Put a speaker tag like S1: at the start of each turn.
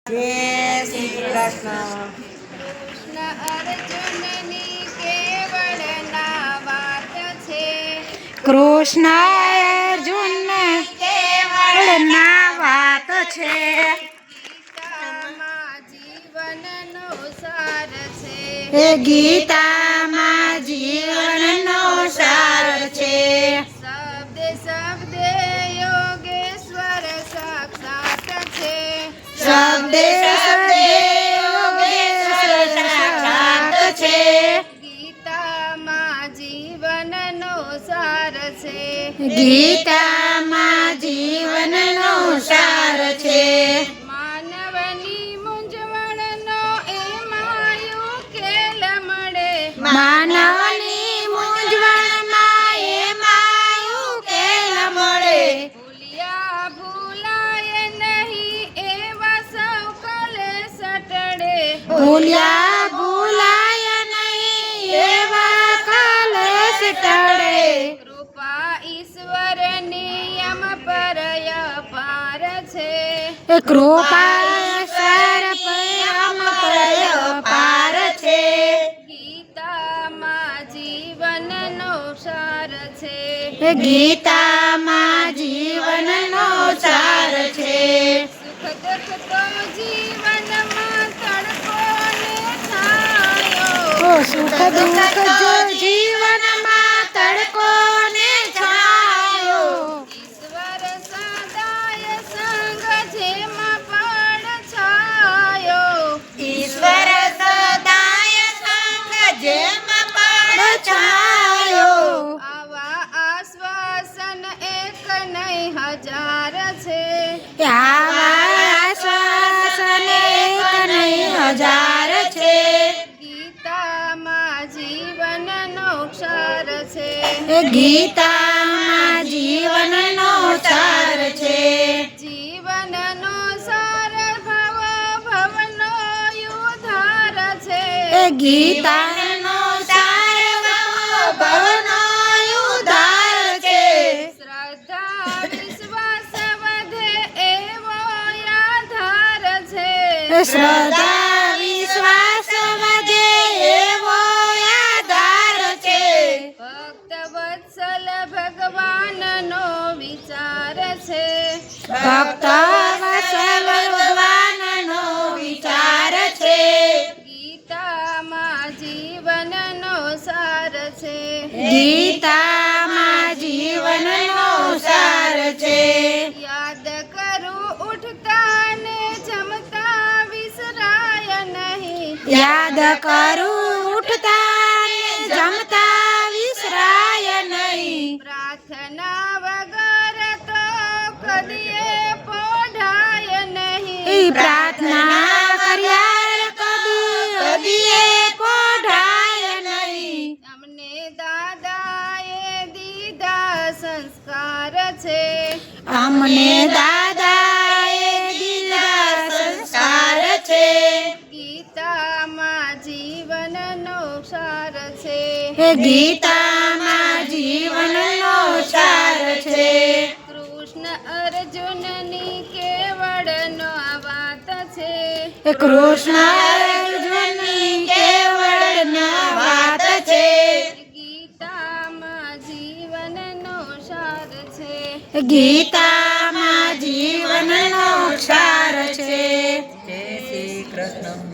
S1: જય શ્રી કૃષ્ણ.
S2: અર્જુનની કેવળના વાત છે.
S1: કૃષ્ણ અર્જુન કેવળના વાત છે.
S2: ગીતામાં જીવનનો સાર છે.
S1: એ ગીતામાં જીવનનો સાર છે.
S2: શબ્દે શબ્દે યોગેશ્વર સાક્ષાત છે.
S1: શબ્દે શબ્દે યોગેશ્વર સાક્ષાત છે.
S2: ગીતામાં જીવનનો સાર છે.
S1: ગીતામાં જીવનનો સાર છે.
S2: માનવની મૂંઝવણનો એમાં ઉકેલ મળે.
S1: માનવની મૂંઝવણમાં એમાં ઉકેલ મળે.
S2: ભૂલ્યા ભૂલાય નહીં એવા સૌ કલેશ ટળે.
S1: ભૂલ્યા ભૂલાય નહીં એવા કલેશ ટળે.
S2: કૃપા ઈશ્વરની યમ પર અપાર છે.
S1: કૃપા સર પરમ પાર છે.
S2: ગીતામાં જીવનનો સાર છે.
S1: ગીતામાં જીવનનો સાર છે.
S2: સુખ દુઃખ તો જીવનમાં તડકો ને છાયો.
S1: સુખ દુઃખ જો જીવનમાં તડકો ને છાયો.
S2: ઈશ્વર સદાય સંગ જેમાં પડ છાયો.
S1: ઈશ્વર સદાય સંગ જેમ પડ છાયો.
S2: આવા આશ્વાસન એક નહીં હજાર છે.
S1: આવા શ્વાસન એક નહીં હજાર છે.
S2: ગીતામાં જીવનનો સાર છે.
S1: ગીતામાં જીવનનો સાર છે.
S2: જીવનનો સાર ભવ ભવનો ઉદ્ધાર છે.
S1: ગીતાનો સાર ભવનો ઉદ્ધાર છે.
S2: શ્રદ્ધા વિશ્વાસ વધે એવો આધાર છે.
S1: શ્રદ્ધા વિશ્વાસ વધે એવો આધાર છે.
S2: ભક્ત વત્સલ ભગવાનનો વિચાર છે.
S1: ભક્ત વત્સલ ભગવાનનો વિચાર છે.
S2: ગીતામાં જીવનનો સાર છે.
S1: ગીતામાં જીવનનો સાર છે.
S2: યાદ કરું ઉઠતા ને જમતા વિસરાય નહીં.
S1: યાદ કરું ઉઠતા ને જમતા વિસરાય નહીં.
S2: પ્રાર્થના વગર તો કદીએ પોઢાય નહીં.
S1: પ્રાર્થના કર્યા કદીએ પોઢાય નહીં.
S2: અમને દાદાએ દીધા સંસ્કાર છે.
S1: અમને દાદાએ દીધા સંસ્કાર છે.
S2: ગીતામાં જીવનનો સાર છે.
S1: ગીતામાં જીવનનો સાર છે.
S2: કૃષ્ણ અર્જુનની કેવળનો વાત છે.
S1: કૃષ્ણ અર્જુનની કેવળના વાત છે.
S2: ગીતામાં જીવનનો સાર છે.
S1: ગીતામાં જીવનનો સાર છે.
S3: જય શ્રી કૃષ્ણ.